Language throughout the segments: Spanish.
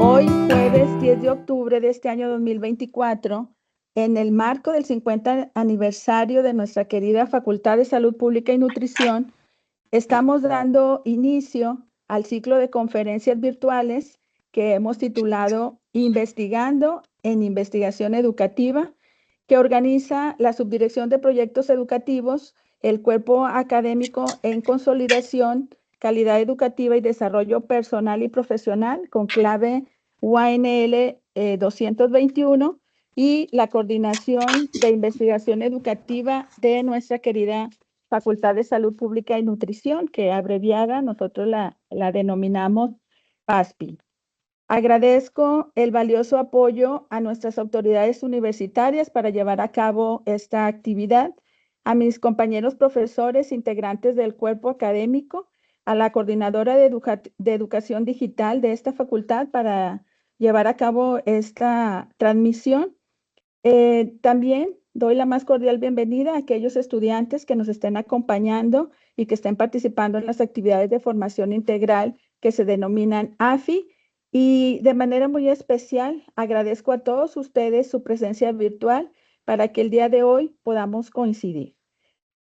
Hoy, jueves 10 de octubre de este año 2024, en el marco del 50 aniversario de nuestra querida Facultad de Salud Pública y Nutrición, estamos dando inicio al ciclo de conferencias virtuales que hemos titulado Investigando en Investigación Educativa, que organiza la Subdirección de Proyectos Educativos, el Cuerpo Académico en Consolidación, Calidad Educativa y Desarrollo Personal y Profesional, con clave UANL 221, y la Coordinación de Investigación Educativa de nuestra querida Facultad de Salud Pública y Nutrición, que abreviada nosotros la denominamos PASPI. Agradezco el valioso apoyo a nuestras autoridades universitarias para llevar a cabo esta actividad, a mis compañeros profesores integrantes del cuerpo académico, a la coordinadora de educación digital de esta facultad para llevar a cabo esta transmisión. También doy la más cordial bienvenida a aquellos estudiantes que nos estén acompañando y que estén participando en las actividades de formación integral que se denominan AFI. Y de manera muy especial agradezco a todos ustedes su presencia virtual para que el día de hoy podamos coincidir.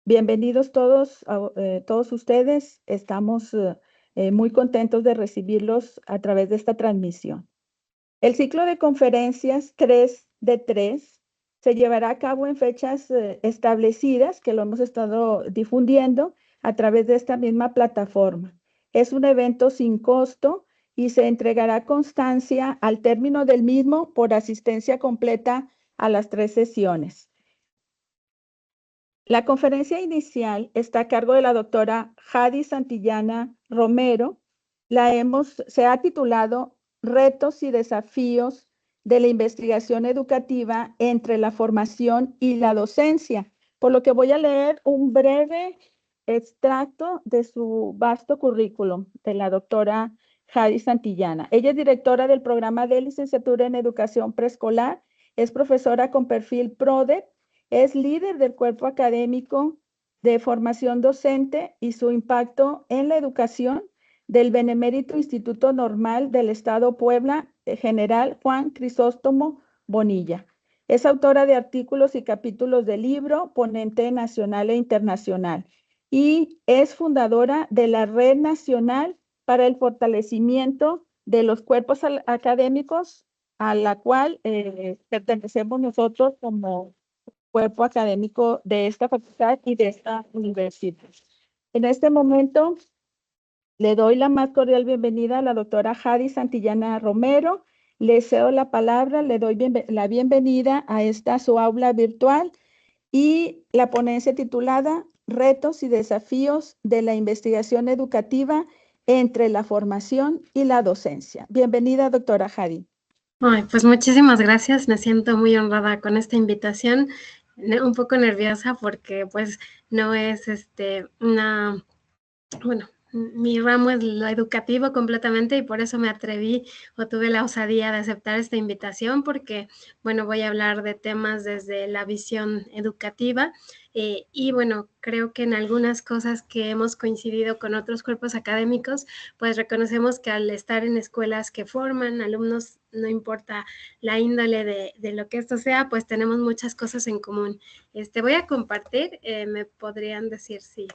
Bienvenidos todos ustedes. Estamos muy contentos de recibirlos a través de esta transmisión. El ciclo de conferencias 3 de 3 se llevará a cabo en fechas establecidas, que lo hemos estado difundiendo a través de esta misma plataforma. Es un evento sin costo y se entregará constancia al término del mismo por asistencia completa a las 3 sesiones. La conferencia inicial está a cargo de la doctora Jadi Santillana Romero. Se ha titulado Retos y desafíos de la investigación educativa entre la formación y la docencia, por lo que voy a leer un breve extracto de su vasto currículum de la doctora Jadi Santillana. Ella es directora del programa de licenciatura en educación preescolar, es profesora con perfil PRODE, es líder del cuerpo académico de formación docente y su impacto en la educación del Benemérito Instituto Normal del Estado Puebla, General Juan Crisóstomo Bonilla. Es autora de artículos y capítulos de libro, ponente nacional e internacional, y es fundadora de la Red Nacional para el Fortalecimiento de los Cuerpos Académicos, a la cual pertenecemos nosotros como cuerpo académico de esta facultad y de esta universidad. En este momento le doy la más cordial bienvenida a la doctora Jadi Santillana Romero. Le cedo la palabra, le doy la bienvenida a su aula virtual y la ponencia titulada Retos y desafíos de la investigación educativa entre la formación y la docencia. Bienvenida, doctora Jadi. Ay, pues muchísimas gracias, me siento muy honrada con esta invitación, un poco nerviosa porque pues no es mi ramo es lo educativo completamente y por eso me atreví o tuve la osadía de aceptar esta invitación porque, bueno, voy a hablar de temas desde la visión educativa y, bueno, creo que en algunas cosas que hemos coincidido con otros cuerpos académicos, pues reconocemos que al estar en escuelas que forman alumnos, no importa la índole de lo que esto sea, pues tenemos muchas cosas en común. Voy a compartir, me podrían decir si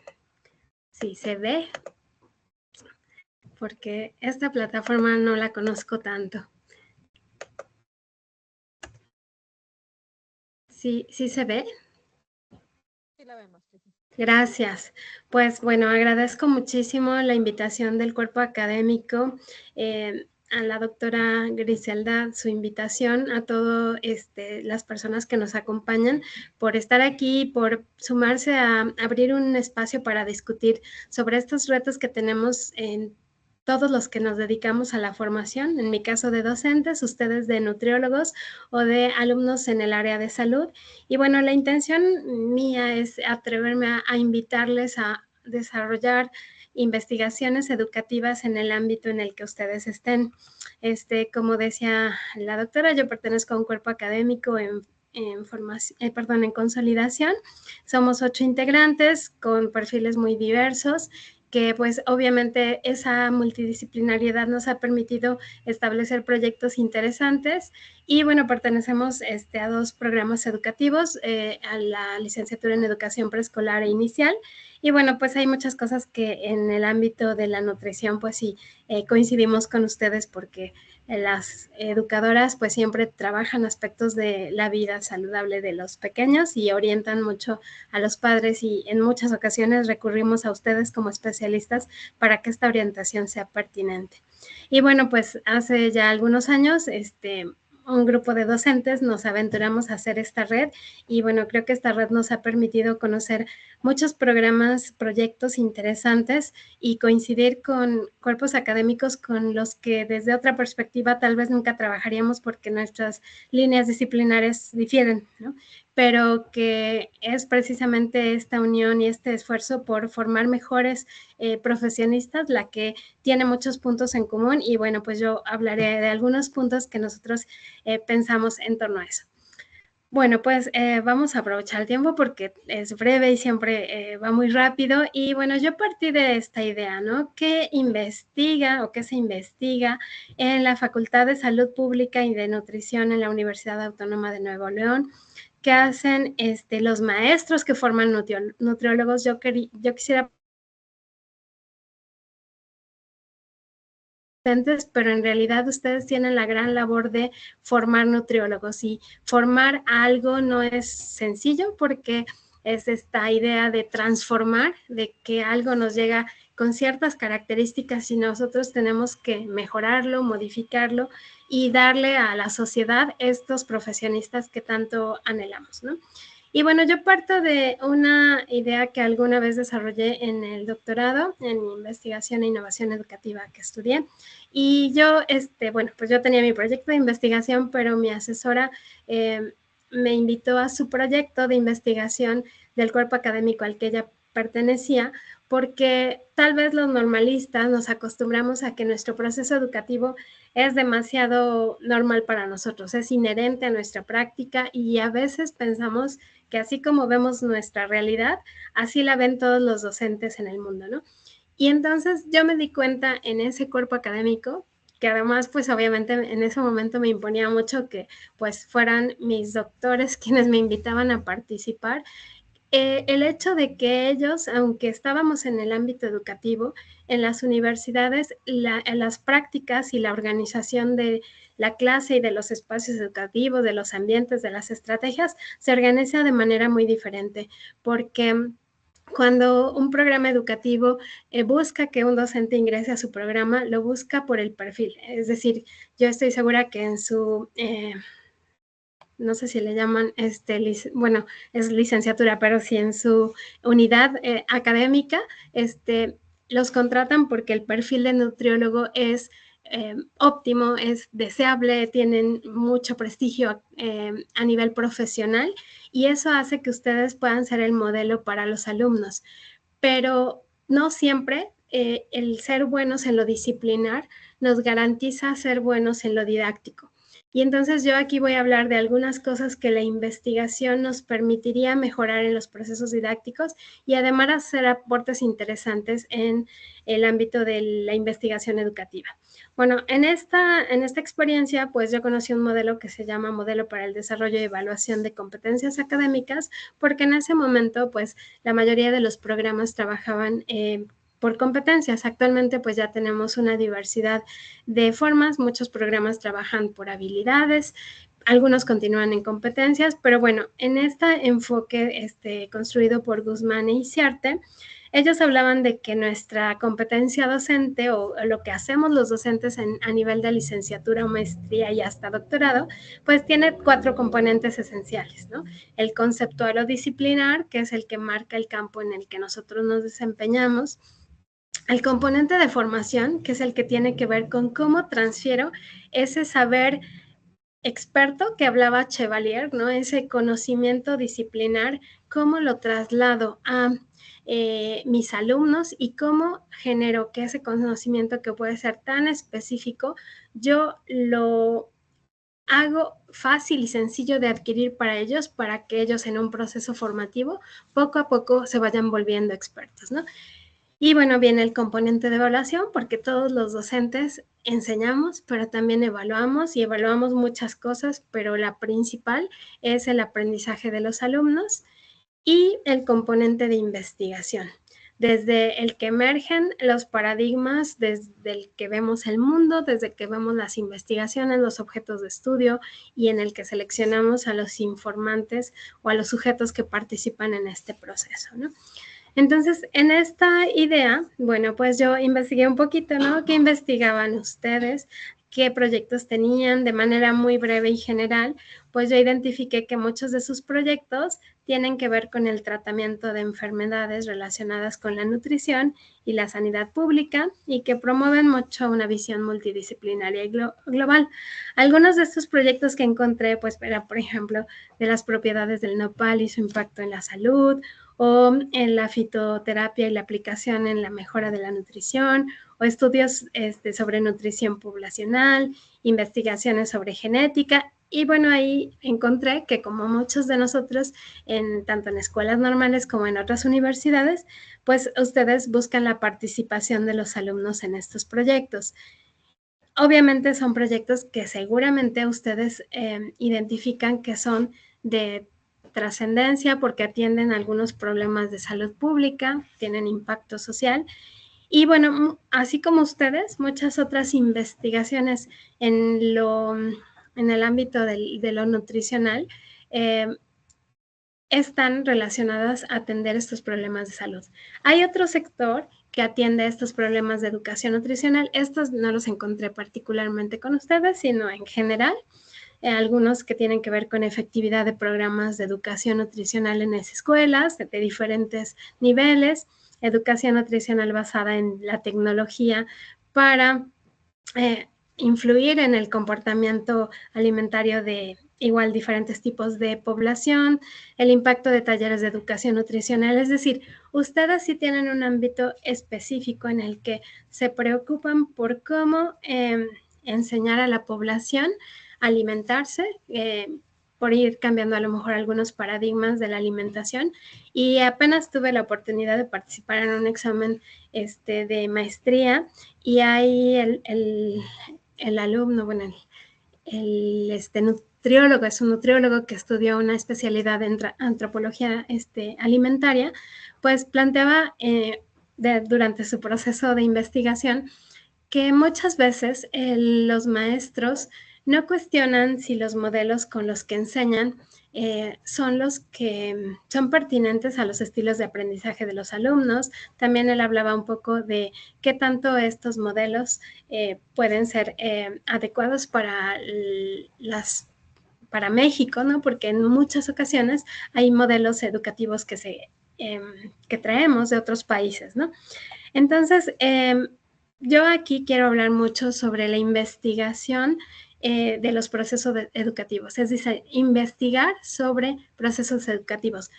se ve, porque esta plataforma no la conozco tanto. ¿Sí se ve? Sí, la vemos. Gracias. Pues bueno, agradezco muchísimo la invitación del cuerpo académico, a la doctora Griselda, su invitación, a todas las personas que nos acompañan por estar aquí, por sumarse a abrir un espacio para discutir sobre estos retos que tenemos en todos los que nos dedicamos a la formación, en mi caso de docentes, ustedes de nutriólogos o de alumnos en el área de salud. Y bueno, la intención mía es atreverme a invitarles a desarrollar investigaciones educativas en el ámbito en el que ustedes estén. Como decía la doctora, yo pertenezco a un cuerpo académico en consolidación. Somos 8 integrantes con perfiles muy diversos que pues obviamente esa multidisciplinariedad nos ha permitido establecer proyectos interesantes y bueno, pertenecemos a 2 programas educativos, a la licenciatura en educación preescolar e inicial y bueno, pues hay muchas cosas que en el ámbito de la nutrición pues sí coincidimos con ustedes porque las educadoras pues siempre trabajan aspectos de la vida saludable de los pequeños y orientan mucho a los padres y en muchas ocasiones recurrimos a ustedes como especialistas para que esta orientación sea pertinente. Y bueno, pues hace ya algunos años, un grupo de docentes nos aventuramos a hacer esta red y bueno, creo que esta red nos ha permitido conocer muchos programas, proyectos interesantes y coincidir con cuerpos académicos con los que desde otra perspectiva tal vez nunca trabajaríamos porque nuestras líneas disciplinares difieren, ¿no? Pero que es precisamente esta unión y este esfuerzo por formar mejores profesionistas la que tiene muchos puntos en común y bueno, pues yo hablaré de algunos puntos que nosotros pensamos en torno a eso. Bueno, pues vamos a aprovechar el tiempo porque es breve y siempre va muy rápido. Y bueno, yo partí de esta idea, ¿no? ¿Qué investiga o qué se investiga en la Facultad de Salud Pública y de Nutrición en la Universidad Autónoma de Nuevo León? ¿Qué hacen los maestros que forman nutriólogos? Yo quisiera pero en realidad ustedes tienen la gran labor de formar nutriólogos y formar algo no es sencillo porque es esta idea de transformar, de que algo nos llega con ciertas características y nosotros tenemos que mejorarlo, modificarlo y darle a la sociedad estos profesionistas que tanto anhelamos, ¿no? Y bueno, yo parto de una idea que alguna vez desarrollé en el doctorado en investigación e innovación educativa que estudié. Y yo, bueno, pues yo tenía mi proyecto de investigación, pero mi asesora me invitó a su proyecto de investigación del cuerpo académico al que ella pertenecía, porque tal vez los normalistas nos acostumbramos a que nuestro proceso educativo es demasiado normal para nosotros, es inherente a nuestra práctica y a veces pensamos que así como vemos nuestra realidad, así la ven todos los docentes en el mundo, ¿no? Y entonces yo me di cuenta en ese cuerpo académico, que además pues obviamente en ese momento me imponía mucho que pues fueran mis doctores quienes me invitaban a participar, el hecho de que ellos, aunque estábamos en el ámbito educativo, en las universidades, las prácticas y la organización de la clase y de los espacios educativos, de los ambientes, de las estrategias, se organiza de manera muy diferente, porque cuando un programa educativo busca que un docente ingrese a su programa, lo busca por el perfil. Es decir, yo estoy segura que en su no sé si le llaman, bueno, es licenciatura, pero si en su unidad académica, los contratan porque el perfil de nutriólogo es óptimo, es deseable, tienen mucho prestigio a nivel profesional y eso hace que ustedes puedan ser el modelo para los alumnos. Pero no siempre el ser buenos en lo disciplinar nos garantiza ser buenos en lo didáctico. Y entonces yo aquí voy a hablar de algunas cosas que la investigación nos permitiría mejorar en los procesos didácticos y además hacer aportes interesantes en el ámbito de la investigación educativa. Bueno, en esta experiencia, pues yo conocí un modelo que se llama Modelo para el Desarrollo y Evaluación de Competencias Académicas, porque en ese momento, pues la mayoría de los programas trabajaban por competencias. Actualmente pues ya tenemos una diversidad de formas, muchos programas trabajan por habilidades, algunos continúan en competencias, pero bueno, en este enfoque construido por Guzmán e Iciarte, ellos hablaban de que nuestra competencia docente o lo que hacemos los docentes a nivel de licenciatura o maestría y hasta doctorado, pues tiene 4 componentes esenciales, ¿no? El conceptual o disciplinar, que es el que marca el campo en el que nosotros nos desempeñamos, el componente de formación, que es el que tiene que ver con cómo transfiero ese saber experto que hablaba Chevalier, ¿no? Ese conocimiento disciplinar, cómo lo traslado a mis alumnos y cómo genero que ese conocimiento que puede ser tan específico, yo lo hago fácil y sencillo de adquirir para ellos, para que ellos en un proceso formativo poco a poco se vayan volviendo expertos, ¿no? Y bueno, viene el componente de evaluación, porque todos los docentes enseñamos, pero también evaluamos y evaluamos muchas cosas, pero la principal es el aprendizaje de los alumnos y el componente de investigación. Desde el que emergen los paradigmas, desde el que vemos el mundo, desde que vemos las investigaciones, los objetos de estudio y en el que seleccionamos a los informantes o a los sujetos que participan en este proceso, ¿no? Entonces, en esta idea, bueno, pues yo investigué un poquito, ¿no? ¿Qué investigaban ustedes? ¿Qué proyectos tenían? De manera muy breve y general, pues yo identifiqué que muchos de sus proyectos tienen que ver con el tratamiento de enfermedades relacionadas con la nutrición y la sanidad pública y que promueven mucho una visión multidisciplinaria y global. Algunos de estos proyectos que encontré, pues era, por ejemplo, de las propiedades del nopal y su impacto en la salud, o en la fitoterapia y la aplicación en la mejora de la nutrición, o estudios sobre nutrición poblacional, investigaciones sobre genética. Y bueno, ahí encontré que como muchos de nosotros, tanto en escuelas normales como en otras universidades, pues ustedes buscan la participación de los alumnos en estos proyectos. Obviamente son proyectos que seguramente ustedes identifican que son de trascendencia porque atienden algunos problemas de salud pública, tienen impacto social. Y bueno, así como ustedes, muchas otras investigaciones en el ámbito de lo nutricional eh, están relacionadas a atender estos problemas de salud. Hay otro sector que atiende estos problemas de educación nutricional. Estos no los encontré particularmente con ustedes, sino en general. Algunos que tienen que ver con efectividad de programas de educación nutricional en las escuelas de diferentes niveles, educación nutricional basada en la tecnología para influir en el comportamiento alimentario de igual diferentes tipos de población, el impacto de talleres de educación nutricional, es decir, ustedes sí tienen un ámbito específico en el que se preocupan por cómo enseñar a la población a alimentarse, por ir cambiando a lo mejor algunos paradigmas de la alimentación. Y apenas tuve la oportunidad de participar en un examen de maestría y ahí el alumno, bueno, nutriólogo, es un nutriólogo que estudió una especialidad en antropología alimentaria, pues planteaba durante su proceso de investigación que muchas veces los maestros no cuestionan si los modelos con los que enseñan son los que son pertinentes a los estilos de aprendizaje de los alumnos. También él hablaba un poco de qué tanto estos modelos pueden ser adecuados para México, ¿no? Porque en muchas ocasiones hay modelos educativos que traemos de otros países, ¿no? Entonces, yo aquí quiero hablar mucho sobre la investigación de los procesos educativos, es decir, investigar sobre procesos educativos,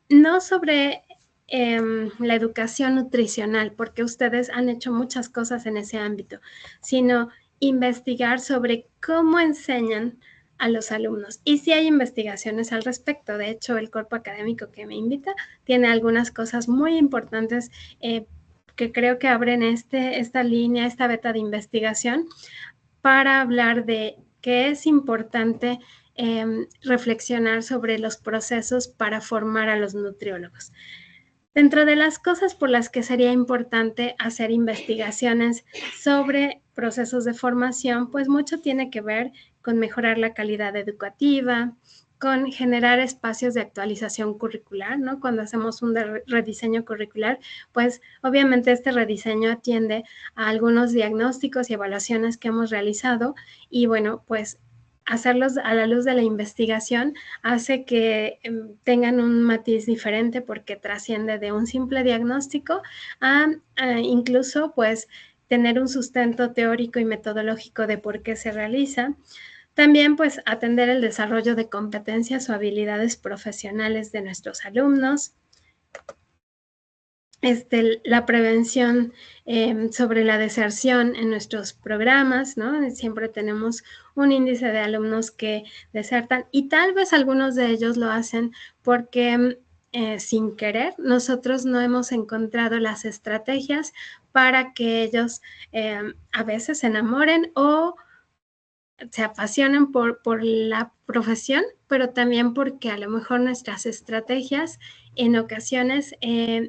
no sobre la educación nutricional, porque ustedes han hecho muchas cosas en ese ámbito, sino investigar sobre cómo enseñan a los alumnos. Y sí hay investigaciones al respecto. De hecho, el cuerpo académico que me invita tiene algunas cosas muy importantes que creo que abren esta línea, esta beta de investigación para hablar de que es importante reflexionar sobre los procesos para formar a los nutriólogos. Dentro de las cosas por las que sería importante hacer investigaciones sobre procesos de formación, pues mucho tiene que ver con mejorar la calidad educativa, con generar espacios de actualización curricular, ¿no? Cuando hacemos un rediseño curricular, pues obviamente este rediseño atiende a algunos diagnósticos y evaluaciones que hemos realizado y bueno, pues hacerlos a la luz de la investigación hace que tengan un matiz diferente porque trasciende de un simple diagnóstico a incluso pues tener un sustento teórico y metodológico de por qué se realiza. También pues atender el desarrollo de competencias o habilidades profesionales de nuestros alumnos. La prevención sobre la deserción en nuestros programas, ¿no? Siempre tenemos un índice de alumnos que desertan y tal vez algunos de ellos lo hacen porque sin querer, nosotros no hemos encontrado las estrategias para que ellos a veces se enamoren o se apasionan por la profesión, pero también porque a lo mejor nuestras estrategias en ocasiones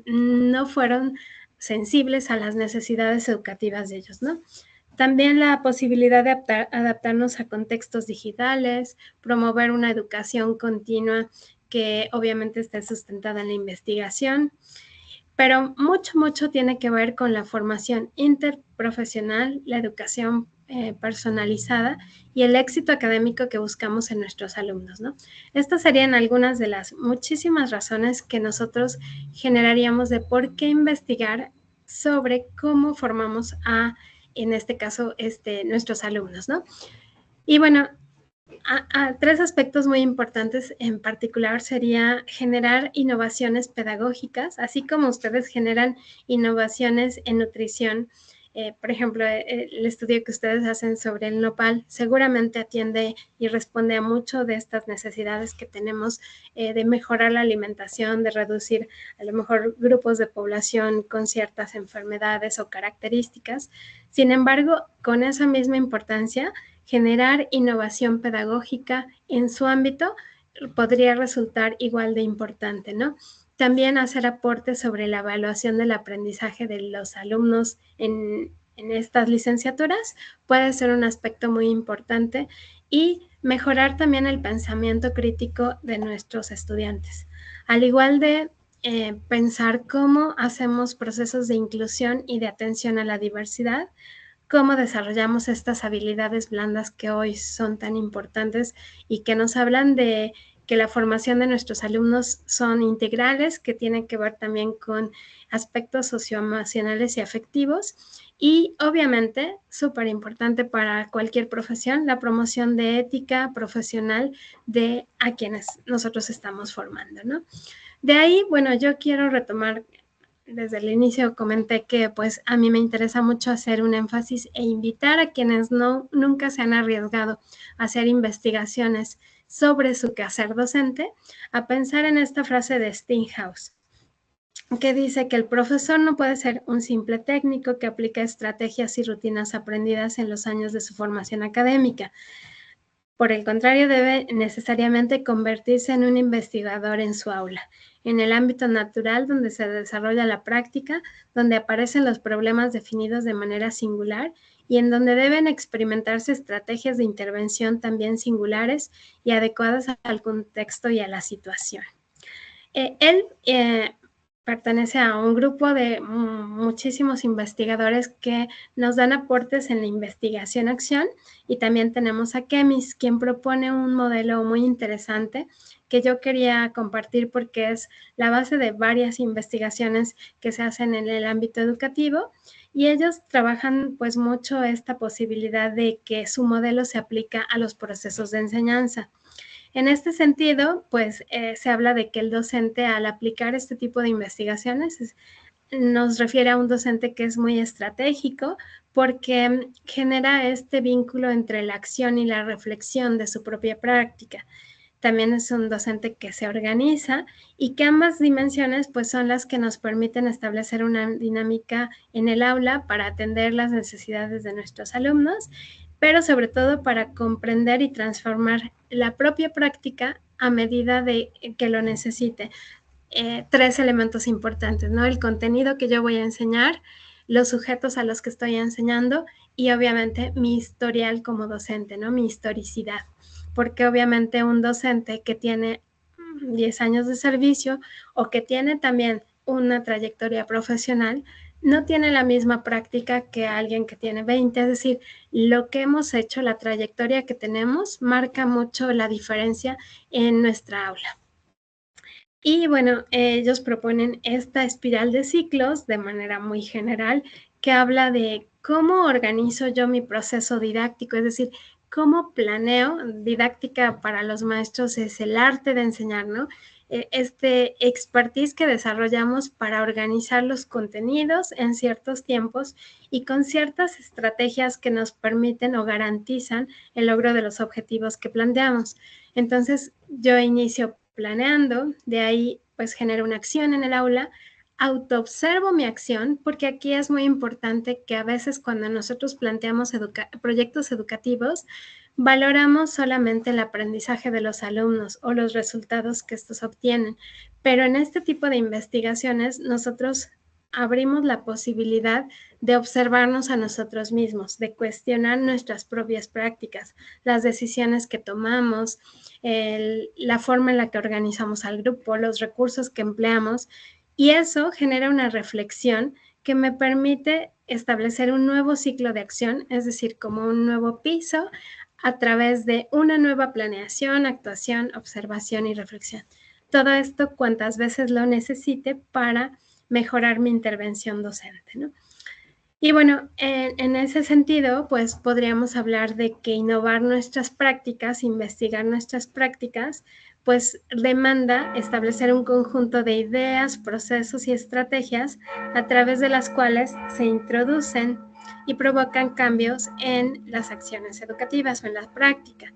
no fueron sensibles a las necesidades educativas de ellos, ¿no? También la posibilidad de adaptarnos a contextos digitales, promover una educación continua que obviamente esté sustentada en la investigación, pero mucho tiene que ver con la formación interprofesional, la educación personalizada y el éxito académico que buscamos en nuestros alumnos, ¿no? Estas serían algunas de las muchísimas razones que nosotros generaríamos de por qué investigar sobre cómo formamos a, en este caso, nuestros alumnos, ¿no? Y bueno, tres aspectos muy importantes en particular sería generar innovaciones pedagógicas, así como ustedes generan innovaciones en nutrición. Por ejemplo, el estudio que ustedes hacen sobre el nopal seguramente atiende y responde a mucho de estas necesidades que tenemos de mejorar la alimentación, de reducir a lo mejor grupos de población con ciertas enfermedades o características. Sin embargo, con esa misma importancia, generar innovación pedagógica en su ámbito podría resultar igual de importante, ¿no? También hacer aportes sobre la evaluación del aprendizaje de los alumnos en estas licenciaturas puede ser un aspecto muy importante y mejorar también el pensamiento crítico de nuestros estudiantes. Al igual de pensar cómo hacemos procesos de inclusión y de atención a la diversidad, cómo desarrollamos estas habilidades blandas que hoy son tan importantes y que nos hablan de que la formación de nuestros alumnos son integrales, que tienen que ver también con aspectos socioemocionales y afectivos. Y obviamente, súper importante para cualquier profesión, la promoción de ética profesional de a quienes nosotros estamos formando, ¿no? De ahí, bueno, yo quiero retomar, desde el inicio comenté que pues a mí me interesa mucho hacer un énfasis e invitar a quienes nunca se han arriesgado a hacer investigaciones sobre su quehacer docente a pensar en esta frase de Steinhaus, que dice que el profesor no puede ser un simple técnico que aplica estrategias y rutinas aprendidas en los años de su formación académica. Por el contrario, debe necesariamente convertirse en un investigador en su aula, en el ámbito natural donde se desarrolla la práctica, donde aparecen los problemas definidos de manera singular y en donde deben experimentarse estrategias de intervención también singulares y adecuadas al contexto y a la situación. Él pertenece a un grupo de muchísimos investigadores que nos dan aportes en la investigación-acción, y también tenemos a Kemis, quien propone un modelo muy interesante que yo quería compartir porque es la base de varias investigaciones que se hacen en el ámbito educativo, y ellos trabajan pues mucho esta posibilidad de que su modelo se aplica a los procesos de enseñanza. En este sentido, pues se habla de que el docente, al aplicar este tipo de investigaciones, nos refiere a un docente que es muy estratégico porque genera este vínculo entre la acción y la reflexión de su propia práctica. También es un docente que se organiza y que ambas dimensiones pues son las que nos permiten establecer una dinámica en el aula para atender las necesidades de nuestros alumnos, pero sobre todo para comprender y transformar la propia práctica a medida de que lo necesite. Tres elementos importantes, ¿no? El contenido que yo voy a enseñar, los sujetos a los que estoy enseñando y obviamente mi historial como docente, ¿no? Mi historicidad. Porque obviamente un docente que tiene 10 años de servicio o que tiene también una trayectoria profesional, no tiene la misma práctica que alguien que tiene 20, es decir, lo que hemos hecho, la trayectoria que tenemos, marca mucho la diferencia en nuestra aula. Y bueno, ellos proponen esta espiral de ciclos de manera muy general que habla de cómo organizo yo mi proceso didáctico, es decir, cómo planeo. Didáctica para los maestros es el arte de enseñar, ¿no? Este expertise que desarrollamos para organizar los contenidos en ciertos tiempos y con ciertas estrategias que nos permiten o garantizan el logro de los objetivos que planteamos. Entonces, yo inicio planeando, de ahí pues genero una acción en el aula, autoobservo mi acción, porque aquí es muy importante que a veces cuando nosotros planteamos proyectos educativos, valoramos solamente el aprendizaje de los alumnos o los resultados que estos obtienen, pero en este tipo de investigaciones nosotros abrimos la posibilidad de observarnos a nosotros mismos, de cuestionar nuestras propias prácticas, las decisiones que tomamos, la forma en la que organizamos al grupo, los recursos que empleamos, y eso genera una reflexión que me permite establecer un nuevo ciclo de acción, es decir, como un nuevo piso a través de una nueva planeación, actuación, observación y reflexión. Todo esto cuantas veces lo necesite para mejorar mi intervención docente, ¿no? Y bueno, en ese sentido, pues podríamos hablar de que innovar nuestras prácticas, investigar nuestras prácticas, pues demanda establecer un conjunto de ideas, procesos y estrategias a través de las cuales se introducen y provocan cambios en las acciones educativas o en la práctica.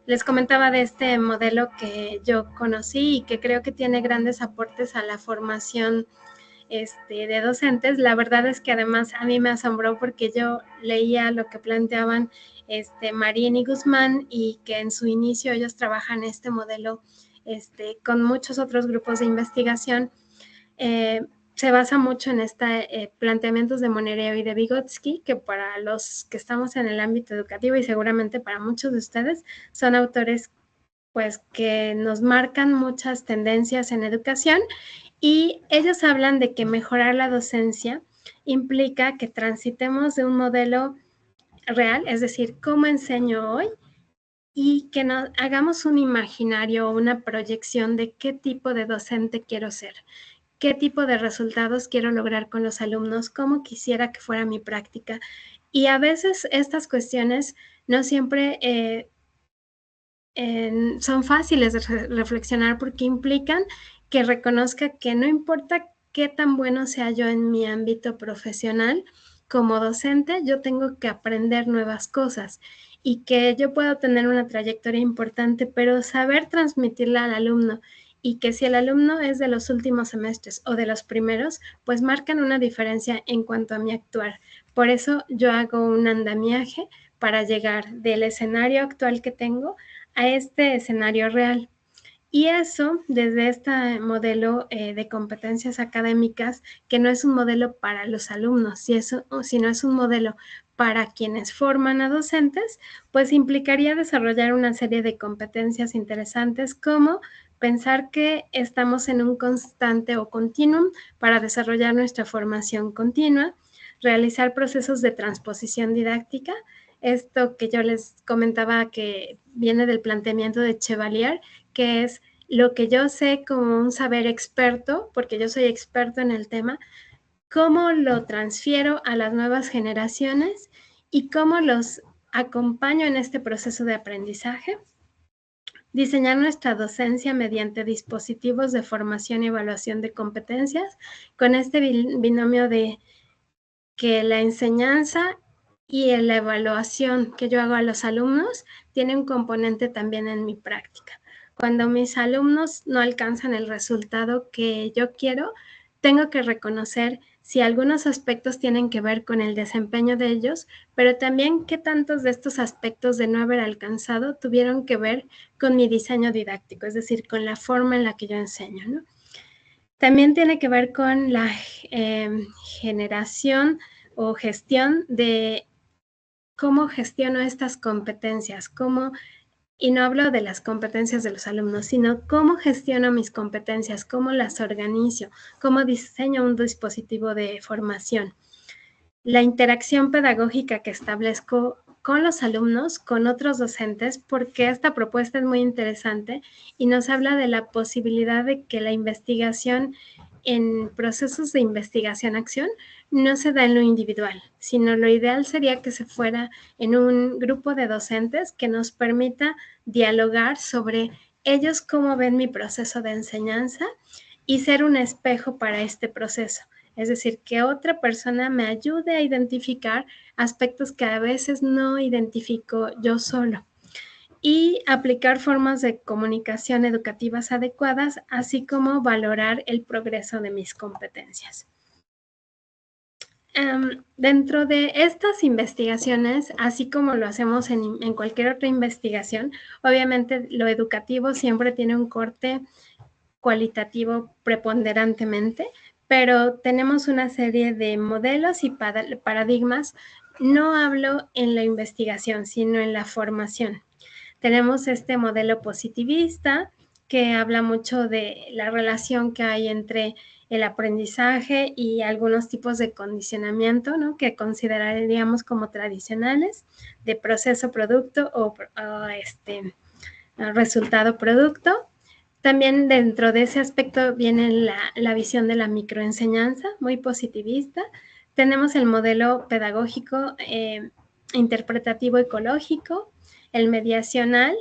Les comentaba de este modelo que yo conocí y que creo que tiene grandes aportes a la formación de docentes. La verdad es que además a mí me asombró porque yo leía lo que planteaban Marín y Guzmán y que en su inicio ellos trabajan este modelo con muchos otros grupos de investigación. Se basa mucho en planteamientos de Monereo y de Vygotsky, que para los que estamos en el ámbito educativo y seguramente para muchos de ustedes son autores pues que nos marcan muchas tendencias en educación, y ellos hablan de que mejorar la docencia implica que transitemos de un modelo real, es decir, cómo enseño hoy, y que hagamos un imaginario o una proyección de qué tipo de docente quiero ser, qué tipo de resultados quiero lograr con los alumnos, cómo quisiera que fuera mi práctica. Y a veces estas cuestiones no siempre son fáciles de reflexionar porque implican que reconozca que no importa qué tan bueno sea yo en mi ámbito profesional, como docente yo tengo que aprender nuevas cosas y que yo puedo tener una trayectoria importante, pero saber transmitirla al alumno, y que si el alumno es de los últimos semestres o de los primeros, pues marcan una diferencia en cuanto a mi actuar. Por eso yo hago un andamiaje para llegar del escenario actual que tengo a este escenario real. Y eso desde este modelo de competencias académicas, que no es un modelo para los alumnos, sino es un modelo para quienes forman a docentes, pues implicaría desarrollar una serie de competencias interesantes, como pensar que estamos en un constante o continuum para desarrollar nuestra formación continua, realizar procesos de transposición didáctica. Esto que yo les comentaba que viene del planteamiento de Chevalier, que es lo que yo sé como un saber experto, porque yo soy experto en el tema, cómo lo transfiero a las nuevas generaciones y cómo los acompaño en este proceso de aprendizaje. Diseñar nuestra docencia mediante dispositivos de formación y evaluación de competencias, con este binomio de que la enseñanza y la evaluación que yo hago a los alumnos tiene un componente también en mi práctica. Cuando mis alumnos no alcanzan el resultado que yo quiero, tengo que reconocer si algunos aspectos tienen que ver con el desempeño de ellos, pero también qué tantos de estos aspectos de no haber alcanzado tuvieron que ver con mi diseño didáctico, es decir, con la forma en la que yo enseño, ¿no? También tiene que ver con la generación o gestión de cómo gestiono estas competencias, y no hablo de las competencias de los alumnos, sino cómo gestiono mis competencias, cómo las organizo, cómo diseño un dispositivo de formación. La interacción pedagógica que establezco con los alumnos, con otros docentes, porque esta propuesta es muy interesante y nos habla de la posibilidad de que la investigación en procesos de investigación-acción no se da en lo individual, sino lo ideal sería que se fuera en un grupo de docentes que nos permita dialogar sobre ellos cómo ven mi proceso de enseñanza y ser un espejo para este proceso. Es decir, que otra persona me ayude a identificar aspectos que a veces no identifico yo solo. y aplicar formas de comunicación educativas adecuadas, así como valorar el progreso de mis competencias. Dentro de estas investigaciones, así como lo hacemos en cualquier otra investigación, obviamente lo educativo siempre tiene un corte cualitativo preponderantemente, pero tenemos una serie de modelos y paradigmas. No hablo en la investigación, sino en la formación. Tenemos este modelo positivista que habla mucho de la relación que hay entre el aprendizaje y algunos tipos de condicionamiento, ¿no?, que consideraríamos como tradicionales, de proceso-producto o resultado-producto. También dentro de ese aspecto viene la visión de la microenseñanza, muy positivista. Tenemos el modelo pedagógico interpretativo ecológico, el mediacional.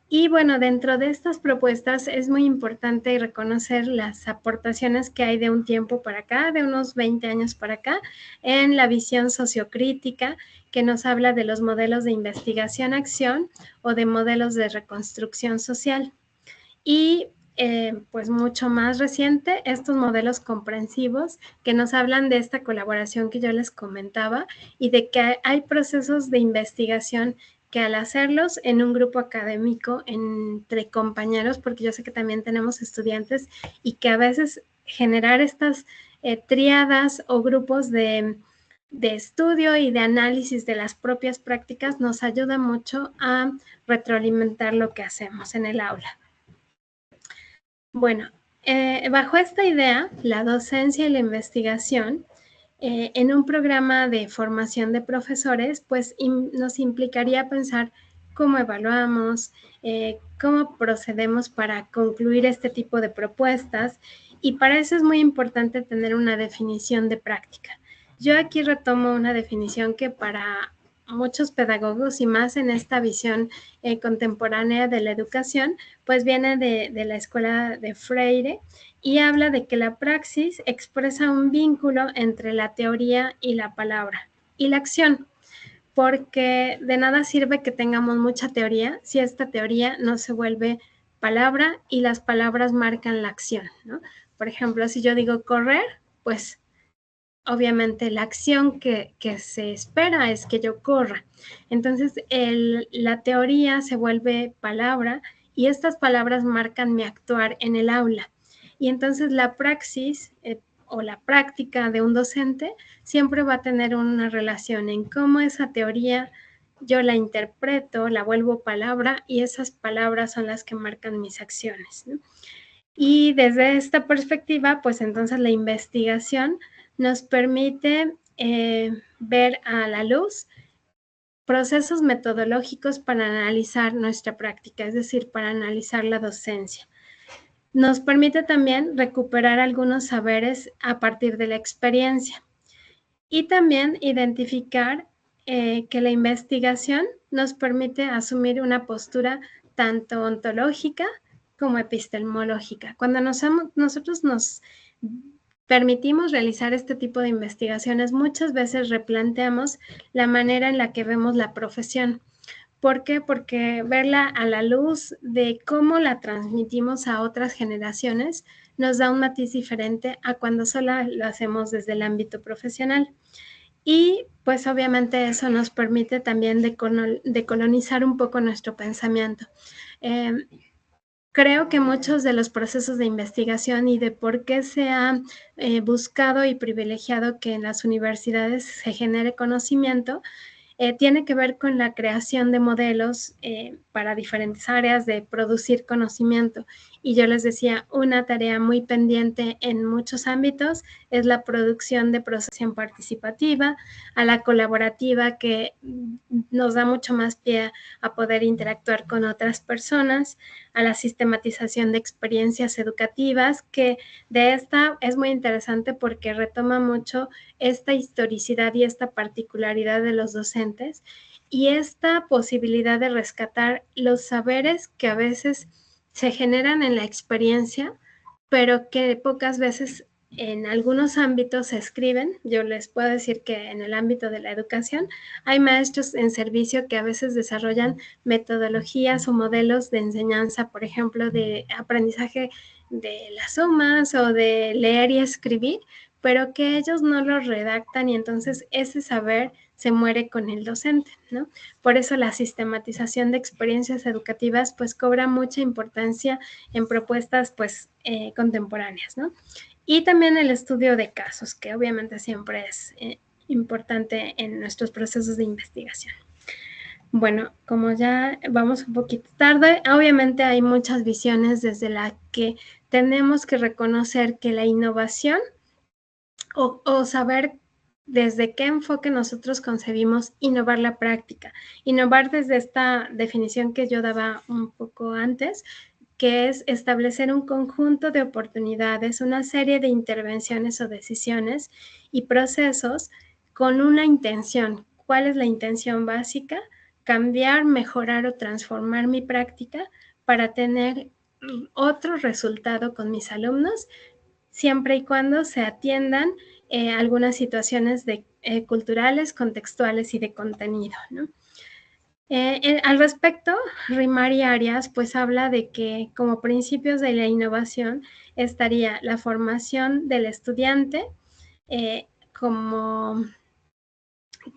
Y bueno, dentro de estas propuestas es muy importante reconocer las aportaciones que hay de un tiempo para acá, de unos 20 años para acá, en la visión sociocrítica, que nos habla de los modelos de investigación-acción o de modelos de reconstrucción social. Y pues mucho más reciente, estos modelos comprensivos que nos hablan de esta colaboración que yo les comentaba y de que hay procesos de investigación que al hacerlos en un grupo académico entre compañeros, porque yo sé que también tenemos estudiantes, y que a veces generar estas tríadas o grupos de estudio y de análisis de las propias prácticas nos ayuda mucho a retroalimentar lo que hacemos en el aula. Bueno, bajo esta idea, la docencia y la investigación, en un programa de formación de profesores, pues nos implicaría pensar cómo evaluamos, cómo procedemos para concluir este tipo de propuestas, y para eso es muy importante tener una definición de práctica. Yo aquí retomo una definición que para muchos pedagogos y más en esta visión contemporánea de la educación, pues viene de la escuela de Freire y habla de que la praxis expresa un vínculo entre la teoría y la palabra y la acción, porque de nada sirve que tengamos mucha teoría si esta teoría no se vuelve palabra y las palabras marcan la acción, ¿no? Por ejemplo, si yo digo correr, pues obviamente la acción que se espera es que yo corra. Entonces, la teoría se vuelve palabra y estas palabras marcan mi actuar en el aula. Y entonces la praxis o la práctica de un docente siempre va a tener una relación en cómo esa teoría yo la interpreto, la vuelvo palabra y esas palabras son las que marcan mis acciones, ¿no? Y desde esta perspectiva, pues entonces la investigación nos permite ver a la luz procesos metodológicos para analizar nuestra práctica, es decir, para analizar la docencia. Nos permite también recuperar algunos saberes a partir de la experiencia y también identificar que la investigación nos permite asumir una postura tanto ontológica como epistemológica. Cuando nosotros nos permitimos realizar este tipo de investigaciones, muchas veces replanteamos la manera en la que vemos la profesión. ¿Por qué? Porque verla a la luz de cómo la transmitimos a otras generaciones nos da un matiz diferente a cuando solo lo hacemos desde el ámbito profesional. Y pues obviamente eso nos permite también decolonizar un poco nuestro pensamiento. Creo que muchos de los procesos de investigación y de por qué se ha buscado y privilegiado que en las universidades se genere conocimiento, tiene que ver con la creación de modelos para diferentes áreas de producir conocimiento. Y yo les decía, una tarea muy pendiente en muchos ámbitos es la producción de procesión participativa, a la colaborativa que nos da mucho más pie a poder interactuar con otras personas, a la sistematización de experiencias educativas, que de esta es muy interesante porque retoma mucho esta historicidad y esta particularidad de los docentes y esta posibilidad de rescatar los saberes que a veces se generan en la experiencia, pero que pocas veces en algunos ámbitos se escriben. Yo les puedo decir que en el ámbito de la educación hay maestros en servicio que a veces desarrollan metodologías o modelos de enseñanza, por ejemplo, de aprendizaje de las sumas o de leer y escribir, pero que ellos no lo redactan y entonces ese saber se muere con el docente, ¿no? Por eso la sistematización de experiencias educativas pues cobra mucha importancia en propuestas pues contemporáneas, ¿no? Y también el estudio de casos, que obviamente siempre es importante en nuestros procesos de investigación. Bueno, como ya vamos un poquito tarde, obviamente hay muchas visiones desde las que tenemos que reconocer que la innovación o saber desde qué enfoque nosotros concebimos innovar la práctica. Innovar desde esta definición que yo daba un poco antes, que es establecer un conjunto de oportunidades, una serie de intervenciones o decisiones y procesos con una intención. ¿Cuál es la intención básica? Cambiar, mejorar o transformar mi práctica para tener otro resultado con mis alumnos, siempre y cuando se atiendan algunas situaciones culturales, contextuales y de contenido, ¿no? Al respecto, Rimari Arias pues habla de que como principios de la innovación estaría la formación del estudiante como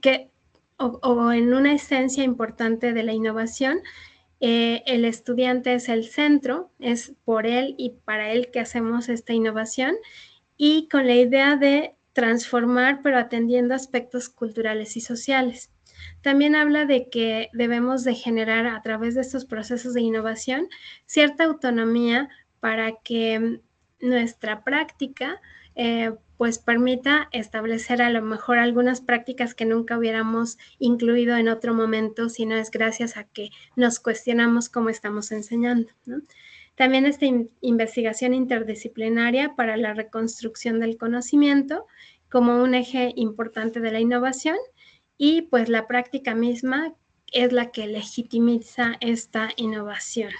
que o en una esencia importante de la innovación. El estudiante es el centro, es por él y para él que hacemos esta innovación, y con la idea de transformar, pero atendiendo aspectos culturales y sociales. También habla de que debemos de generar a través de estos procesos de innovación cierta autonomía para que nuestra práctica pues permita establecer a lo mejor algunas prácticas que nunca hubiéramos incluido en otro momento, si no es gracias a que nos cuestionamos cómo estamos enseñando, ¿no? También esta investigación interdisciplinaria para la reconstrucción del conocimiento como un eje importante de la innovación, y pues la práctica misma es la que legitimiza esta innovación.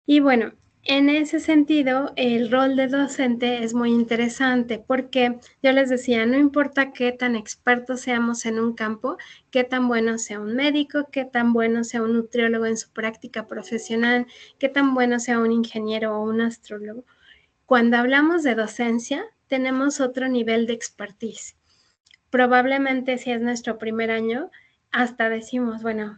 Y bueno, en ese sentido, el rol de docente es muy interesante porque yo les decía, no importa qué tan expertos seamos en un campo, qué tan bueno sea un médico, qué tan bueno sea un nutriólogo en su práctica profesional, qué tan bueno sea un ingeniero o un astrólogo. Cuando hablamos de docencia, tenemos otro nivel de expertise. Probablemente si es nuestro primer año, hasta decimos, bueno,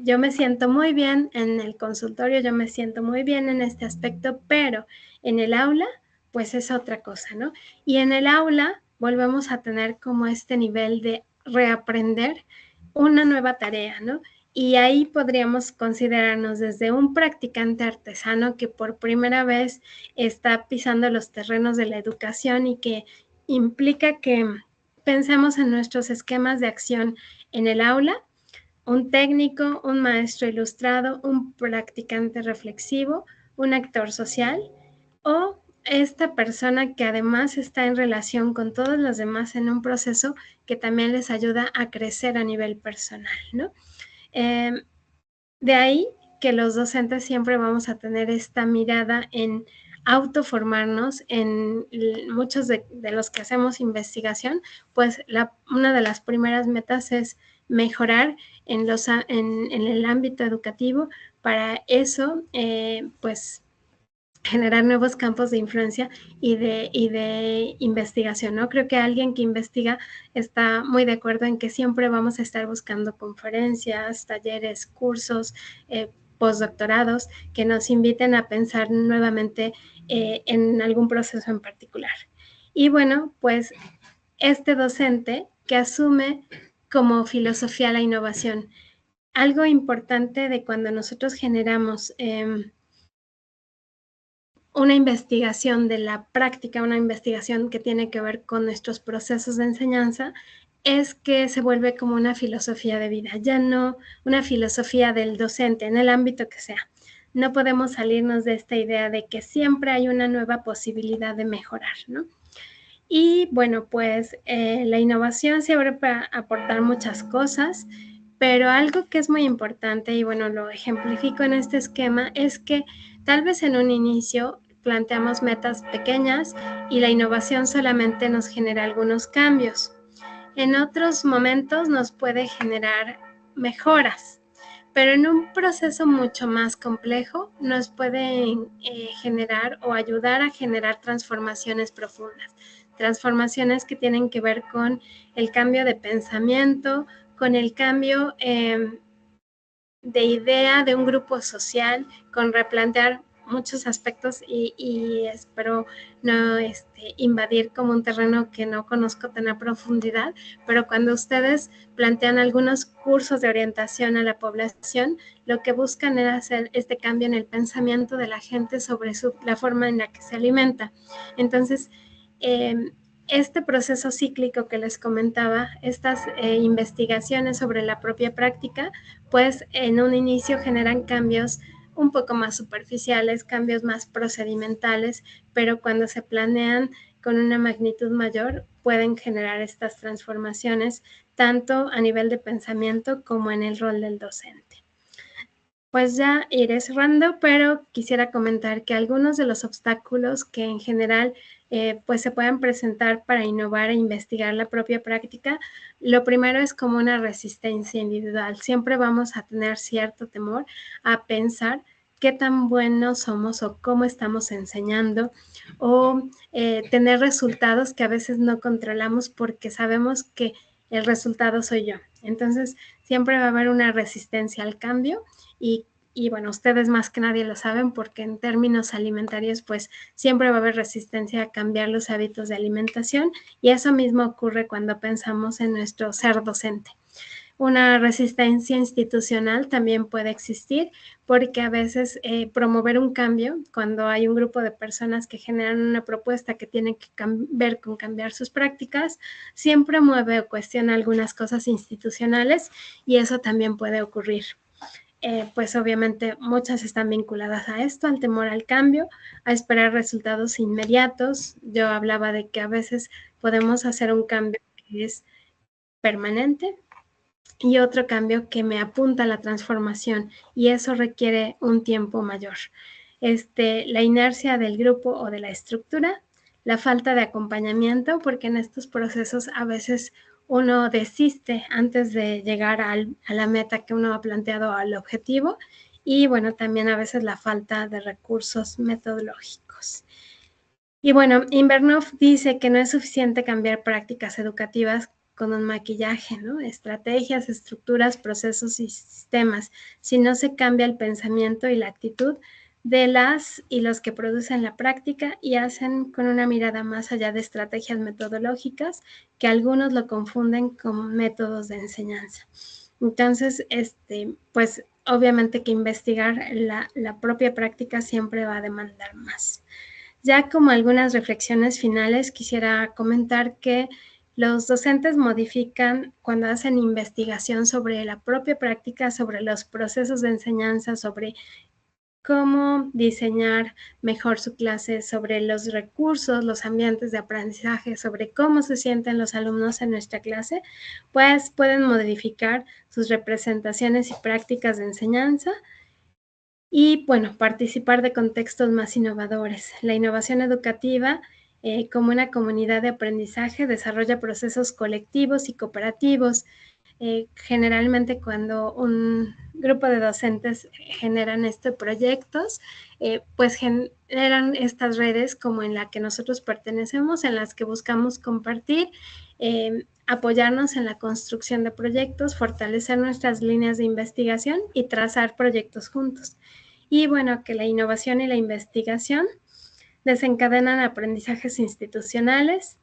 yo me siento muy bien en el consultorio, yo me siento muy bien en este aspecto, pero en el aula, pues es otra cosa, ¿no? Y en el aula volvemos a tener como este nivel de reaprender una nueva tarea, ¿no? Y ahí podríamos considerarnos desde un practicante artesano que por primera vez está pisando los terrenos de la educación y que implica que pensemos en nuestros esquemas de acción en el aula, un técnico, un maestro ilustrado, un practicante reflexivo, un actor social o esta persona que además está en relación con todos los demás en un proceso que también les ayuda a crecer a nivel personal, ¿no? De ahí que los docentes siempre vamos a tener esta mirada en autoformarnos. En muchos de los que hacemos investigación, pues una de las primeras metas es mejorar en el ámbito educativo. Para eso, pues generar nuevos campos de influencia y de investigación, ¿no? Creo que alguien que investiga está muy de acuerdo en que siempre vamos a estar buscando conferencias, talleres, cursos, postdoctorados que nos inviten a pensar nuevamente en algún proceso en particular. Y bueno, pues este docente que asume como filosofía la innovación. Algo importante de cuando nosotros generamos una investigación de la práctica, una investigación que tiene que ver con nuestros procesos de enseñanza, es que se vuelve como una filosofía de vida, ya no una filosofía del docente en el ámbito que sea. No podemos salirnos de esta idea de que siempre hay una nueva posibilidad de mejorar, ¿no? Y bueno, pues la innovación siempre puede aportar muchas cosas, pero algo que es muy importante, y bueno, lo ejemplifico en este esquema, es que tal vez en un inicio planteamos metas pequeñas y la innovación solamente nos genera algunos cambios. En otros momentos nos puede generar mejoras, pero en un proceso mucho más complejo nos pueden generar o ayudar a generar transformaciones profundas, transformaciones que tienen que ver con el cambio de pensamiento, con el cambio de idea de un grupo social, con replantear muchos aspectos y espero no invadir como un terreno que no conozco tan a profundidad, pero cuando ustedes plantean algunos cursos de orientación a la población, lo que buscan es hacer este cambio en el pensamiento de la gente sobre la forma en la que se alimenta. Entonces, este proceso cíclico que les comentaba, estas investigaciones sobre la propia práctica, pues en un inicio generan cambios un poco más superficiales, cambios más procedimentales, pero cuando se planean con una magnitud mayor, pueden generar estas transformaciones, tanto a nivel de pensamiento como en el rol del docente. Pues ya iré cerrando, pero quisiera comentar que algunos de los obstáculos que en general pues se pueden presentar para innovar e investigar la propia práctica, lo primero es como una resistencia individual. Siempre vamos a tener cierto temor a pensar qué tan buenos somos o cómo estamos enseñando o tener resultados que a veces no controlamos porque sabemos que el resultado soy yo. Entonces, siempre va a haber una resistencia al cambio y bueno, ustedes más que nadie lo saben porque en términos alimentarios, pues siempre va a haber resistencia a cambiar los hábitos de alimentación y eso mismo ocurre cuando pensamos en nuestro ser docente. Una resistencia institucional también puede existir porque a veces promover un cambio, cuando hay un grupo de personas que generan una propuesta que tiene que ver con cambiar sus prácticas, siempre mueve o cuestiona algunas cosas institucionales y eso también puede ocurrir. Pues obviamente muchas están vinculadas a esto, al temor al cambio, a esperar resultados inmediatos. Yo hablaba de que a veces podemos hacer un cambio que es permanente y otro cambio que me apunta a la transformación y eso requiere un tiempo mayor. La inercia del grupo o de la estructura, la falta de acompañamiento, porque en estos procesos a veces uno desiste antes de llegar a la meta que uno ha planteado, al objetivo, y bueno, también a veces la falta de recursos metodológicos. Y bueno, Invernoff dice que no es suficiente cambiar prácticas educativas con un maquillaje, ¿no? Estrategias, estructuras, procesos y sistemas. Si no se cambia el pensamiento y la actitud de las y los que producen la práctica y hacen con una mirada más allá de estrategias metodológicas, que algunos lo confunden con métodos de enseñanza. Entonces, pues obviamente que investigar la propia práctica siempre va a demandar más. Ya como algunas reflexiones finales, quisiera comentar que los docentes modifican cuando hacen investigación sobre la propia práctica, sobre los procesos de enseñanza, sobre cómo diseñar mejor su clase, sobre los recursos, los ambientes de aprendizaje, sobre cómo se sienten los alumnos en nuestra clase, pues pueden modificar sus representaciones y prácticas de enseñanza. Y bueno, participar de contextos más innovadores. La innovación educativa como una comunidad de aprendizaje desarrolla procesos colectivos y cooperativos. Generalmente cuando un grupo de docentes generan estos proyectos, pues generan estas redes como en la que nosotros pertenecemos, en las que buscamos compartir, apoyarnos en la construcción de proyectos, fortalecer nuestras líneas de investigación y trazar proyectos juntos. Y bueno, que la innovación y la investigación desencadenan aprendizajes institucionales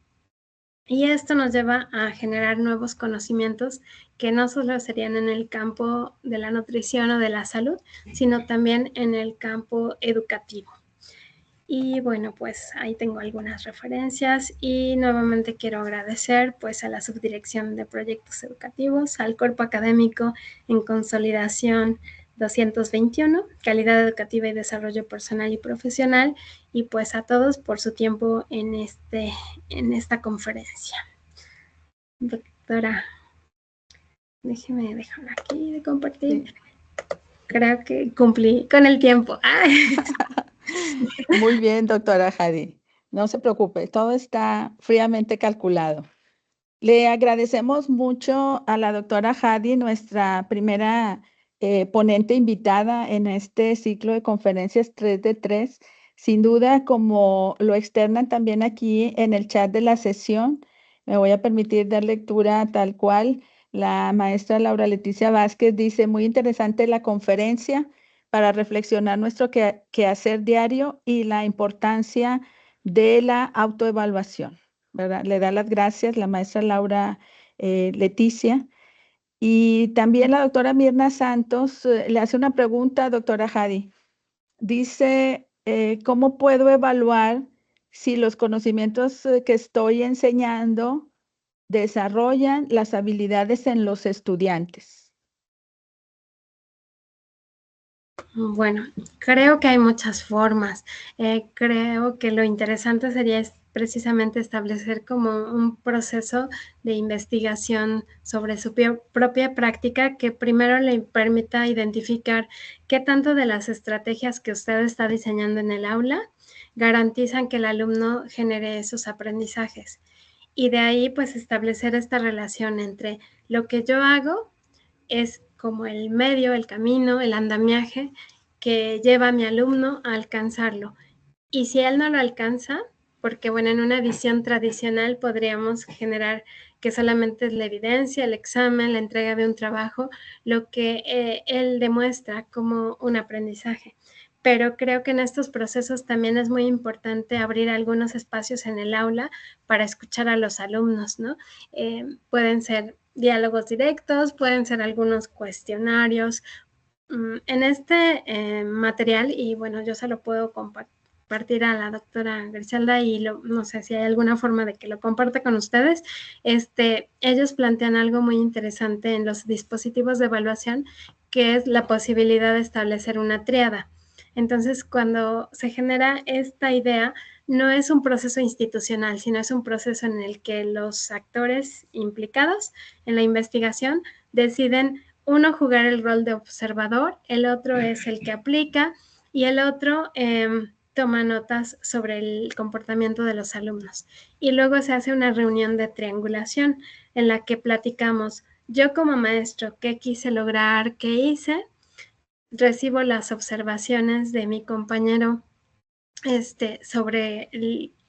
y esto nos lleva a generar nuevos conocimientos que no solo serían en el campo de la nutrición o de la salud, sino también en el campo educativo. Y bueno, pues ahí tengo algunas referencias y nuevamente quiero agradecer pues a la Subdirección de Proyectos Educativos, al Cuerpo Académico en Consolidación 221, Calidad Educativa y Desarrollo Personal y Profesional, y pues a todos por su tiempo en esta conferencia. Doctora, déjeme dejar aquí de compartir. Sí. Creo que cumplí con el tiempo. Muy bien, doctora Hadi. No se preocupe, todo está fríamente calculado. Le agradecemos mucho a la doctora Hadi, nuestra primera ponente invitada en este ciclo de conferencias 3 de 3. Sin duda, como lo externan también aquí en el chat de la sesión, me voy a permitir dar lectura tal cual. La maestra Laura Leticia Vázquez dice, muy interesante la conferencia para reflexionar nuestro quehacer diario y la importancia de la autoevaluación. ¿Verdad? Le da las gracias la maestra Laura Leticia. Y también la doctora Mirna Santos le hace una pregunta, doctora Hadi. Dice, ¿cómo puedo evaluar si los conocimientos que estoy enseñando desarrollan las habilidades en los estudiantes? Bueno, creo que hay muchas formas. Creo que lo interesante sería precisamente establecer como un proceso de investigación sobre su propia práctica que primero le permita identificar qué tanto de las estrategias que usted está diseñando en el aula garantizan que el alumno genere esos aprendizajes. Y de ahí pues establecer esta relación entre lo que yo hago es como el medio, el camino, el andamiaje que lleva a mi alumno a alcanzarlo. Y si él no lo alcanza, porque bueno, en una visión tradicional podríamos generar que solamente es la evidencia, el examen, la entrega de un trabajo, lo que él demuestra como un aprendizaje. Pero creo que en estos procesos también es muy importante abrir algunos espacios en el aula para escuchar a los alumnos, ¿no? Pueden ser diálogos directos, pueden ser algunos cuestionarios. En este material, y bueno, yo se lo puedo compartir a la doctora Griselda y no sé si hay alguna forma de que lo comparte con ustedes. Ellos plantean algo muy interesante en los dispositivos de evaluación, que es la posibilidad de establecer una tríada. Entonces, cuando se genera esta idea, no es un proceso institucional, sino es un proceso en el que los actores implicados en la investigación deciden uno jugar el rol de observador, el otro es el que aplica y el otro toma notas sobre el comportamiento de los alumnos. Y luego se hace una reunión de triangulación en la que platicamos yo como maestro qué quise lograr, qué hice, recibo las observaciones de mi compañero sobre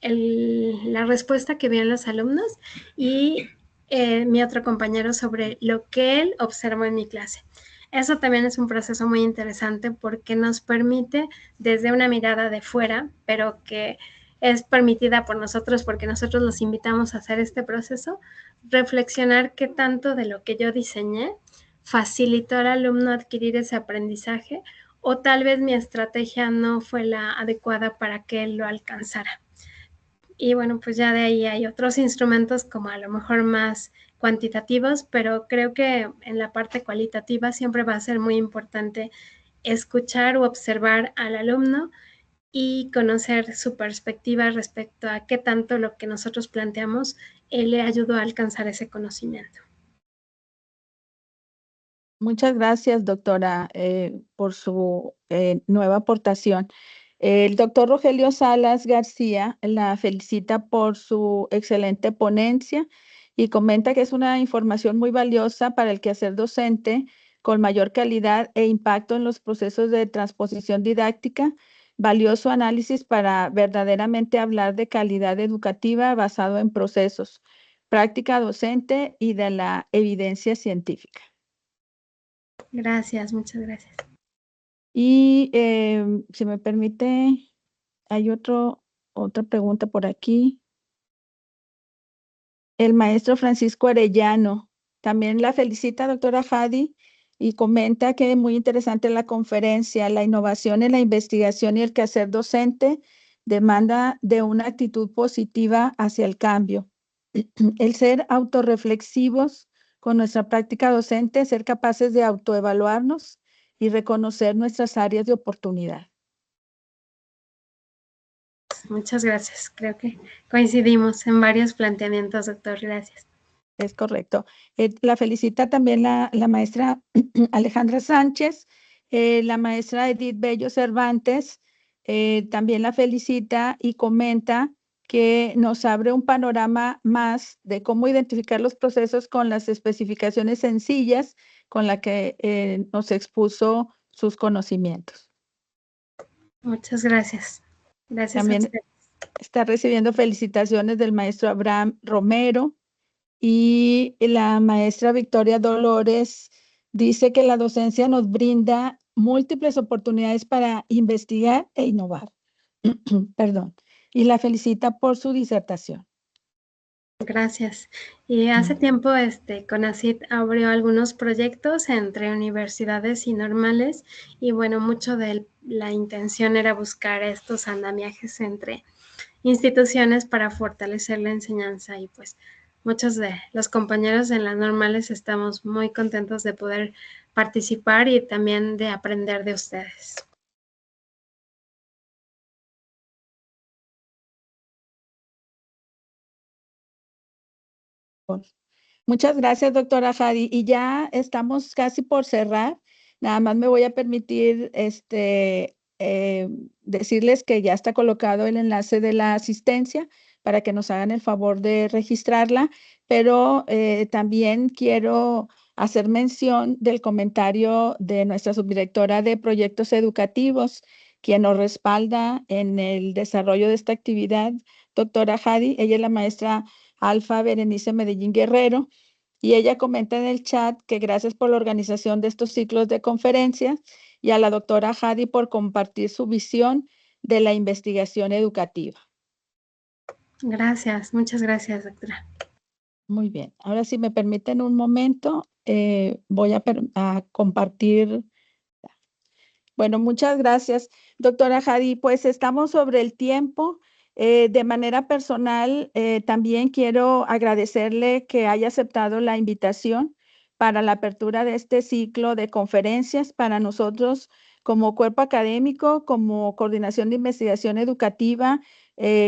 la respuesta que vieron los alumnos y mi otro compañero sobre lo que él observó en mi clase. Eso también es un proceso muy interesante porque nos permite desde una mirada de fuera, pero que es permitida por nosotros porque nosotros los invitamos a hacer este proceso, reflexionar qué tanto de lo que yo diseñé facilitó al alumno adquirir ese aprendizaje o tal vez mi estrategia no fue la adecuada para que él lo alcanzara. Y bueno, pues ya de ahí hay otros instrumentos como a lo mejor más cuantitativos, pero creo que en la parte cualitativa siempre va a ser muy importante escuchar o observar al alumno y conocer su perspectiva respecto a qué tanto lo que nosotros planteamos le ayudó a alcanzar ese conocimiento. Muchas gracias, doctora, por su nueva aportación. El doctor Rogelio Salas García la felicita por su excelente ponencia y comenta que es una información muy valiosa para el quehacer docente con mayor calidad e impacto en los procesos de transposición didáctica, valioso análisis para verdaderamente hablar de calidad educativa basado en procesos, práctica docente y de la evidencia científica. Gracias, muchas gracias. Y si me permite, hay otra pregunta por aquí. El maestro Francisco Arellano también la felicita, doctora Hadi, y comenta que es muy interesante la conferencia. La innovación en la investigación y el quehacer docente demanda de una actitud positiva hacia el cambio. El ser autorreflexivos con nuestra práctica docente, ser capaces de autoevaluarnos y reconocer nuestras áreas de oportunidad. Muchas gracias. Creo que coincidimos en varios planteamientos, doctor. Gracias. Es correcto. La felicita también la maestra Alejandra Sánchez, la maestra Edith Bello Cervantes, también la felicita y comenta que nos abre un panorama más de cómo identificar los procesos con las especificaciones sencillas con la que nos expuso sus conocimientos. Muchas gracias. Gracias a También usted. está recibiendo felicitaciones del maestro Abraham Romero y la maestra Victoria Dolores dice que la docencia nos brinda múltiples oportunidades para investigar e innovar. Perdón. Y la felicita por su disertación. Gracias. Y hace tiempo CONACYT abrió algunos proyectos entre universidades y normales y bueno, mucho de la intención era buscar estos andamiajes entre instituciones para fortalecer la enseñanza y pues muchos de los compañeros en las normales estamos muy contentos de poder participar y también de aprender de ustedes. Muchas gracias, doctora Jadi. Y ya estamos casi por cerrar. Nada más me voy a permitir decirles que ya está colocado el enlace de la asistencia para que nos hagan el favor de registrarla, pero también quiero hacer mención del comentario de nuestra subdirectora de proyectos educativos, quien nos respalda en el desarrollo de esta actividad, doctora Jadi. Ella es la maestra Alfa Berenice Medellín Guerrero, y ella comenta en el chat que gracias por la organización de estos ciclos de conferencias y a la doctora Jadi por compartir su visión de la investigación educativa. Gracias, muchas gracias, doctora. Muy bien. Ahora, si me permiten un momento, voy a compartir. Bueno, muchas gracias, doctora Jadi. Pues estamos sobre el tiempo. De manera personal, también quiero agradecerle que haya aceptado la invitación para la apertura de este ciclo de conferencias para nosotros como cuerpo académico, como coordinación de investigación educativa,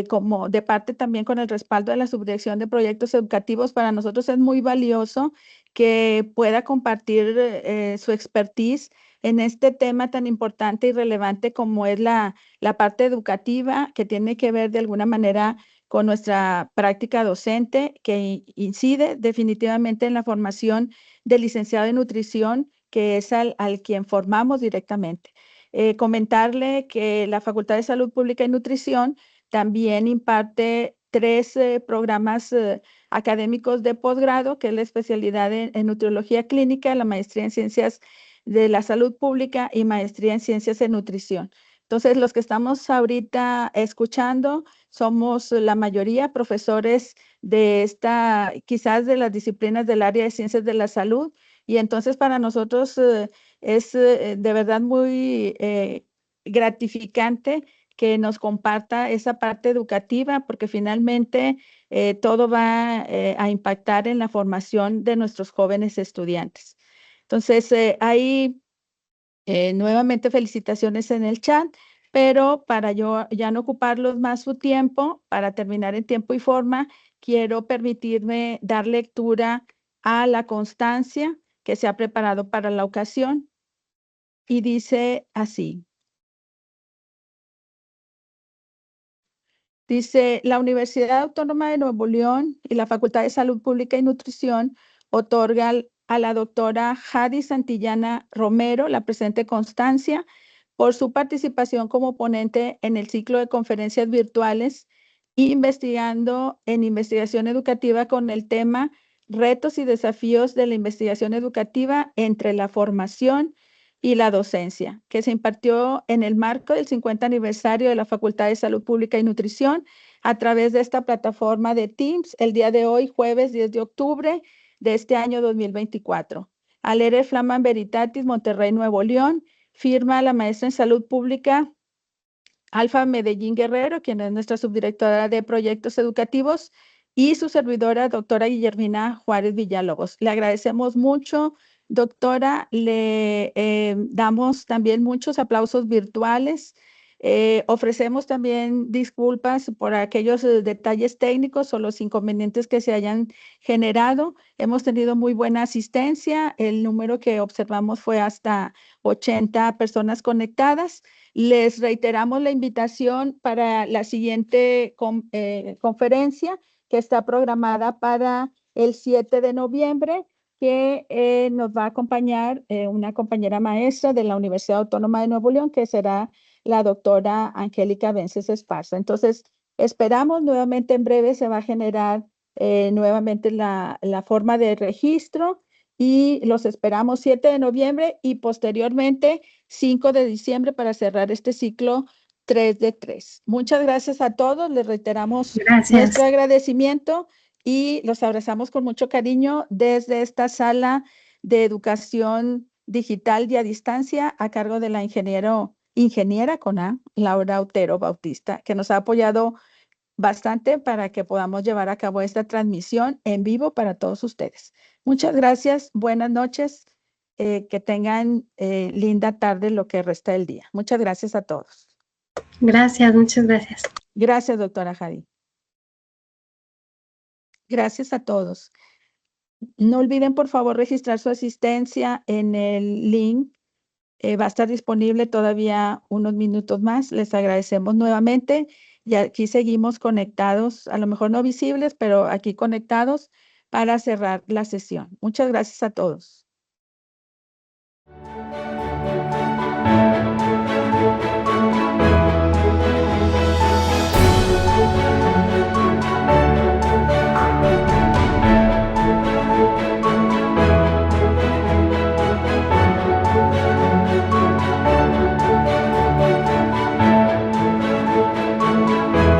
como de parte también con el respaldo de la Subdirección de Proyectos Educativos. Para nosotros es muy valioso que pueda compartir su expertise en este tema tan importante y relevante como es la parte educativa, que tiene que ver de alguna manera con nuestra práctica docente, que incide definitivamente en la formación del licenciado en nutrición, que es al quien formamos directamente. Comentarle que la Facultad de Salud Pública y Nutrición también imparte 3 programas académicos de posgrado, que es la especialidad en nutriología clínica, la maestría en ciencias de la salud pública y maestría en ciencias en nutrición. Entonces, los que estamos ahorita escuchando somos la mayoría profesores de quizás de las disciplinas del área de ciencias de la salud, y entonces para nosotros es de verdad muy gratificante que nos comparta esa parte educativa, porque finalmente todo va a impactar en la formación de nuestros jóvenes estudiantes. Entonces, ahí nuevamente felicitaciones en el chat, pero para yo ya no ocuparlos más su tiempo, para terminar en tiempo y forma, quiero permitirme dar lectura a la constancia que se ha preparado para la ocasión, y dice así. Dice, la Universidad Autónoma de Nuevo León y la Facultad de Salud Pública y Nutrición otorga a la doctora Jadi Santillana Romero la presente constancia por su participación como ponente en el ciclo de conferencias virtuales investigando en investigación educativa con el tema Retos y desafíos de la investigación educativa entre la formación y la docencia, que se impartió en el marco del 50 aniversario de la Facultad de Salud Pública y Nutrición a través de esta plataforma de Teams el día de hoy, jueves 10 de octubre de este año 2024. Alere Flaman Veritatis, Monterrey, Nuevo León. Firma la maestra en Salud Pública Alfa Medellín Guerrero, quien es nuestra subdirectora de proyectos educativos, y su servidora, doctora Guillermina Juárez Villalobos. Le agradecemos mucho, doctora. Le damos también muchos aplausos virtuales Ofrecemos también disculpas por aquellos detalles técnicos o los inconvenientes que se hayan generado. Hemos tenido muy buena asistencia. El número que observamos fue hasta 80 personas conectadas. Les reiteramos la invitación para la siguiente conferencia que está programada para el 7 de noviembre, que nos va a acompañar una compañera maestra de la Universidad Autónoma de Nuevo León, que será la doctora Angélica Vences Esparza. Entonces, esperamos nuevamente en breve se va a generar nuevamente la forma de registro y los esperamos 7 de noviembre y posteriormente 5 de diciembre para cerrar este ciclo 3 de 3. Muchas gracias a todos. Les reiteramos Gracias. nuestro agradecimiento y los abrazamos con mucho cariño desde esta sala de educación digital y a distancia a cargo de la ingeniera con A, Laura Otero Bautista, que nos ha apoyado bastante para que podamos llevar a cabo esta transmisión en vivo para todos ustedes. Muchas gracias, buenas noches, que tengan linda tarde lo que resta del día. Muchas gracias a todos. Gracias, muchas gracias. Gracias, doctora Jadi. Gracias a todos. No olviden, por favor, registrar su asistencia en el link. Va a estar disponible todavía unos minutos más. Les agradecemos nuevamente y aquí seguimos conectados, a lo mejor no visibles, pero aquí conectados para cerrar la sesión. Muchas gracias a todos.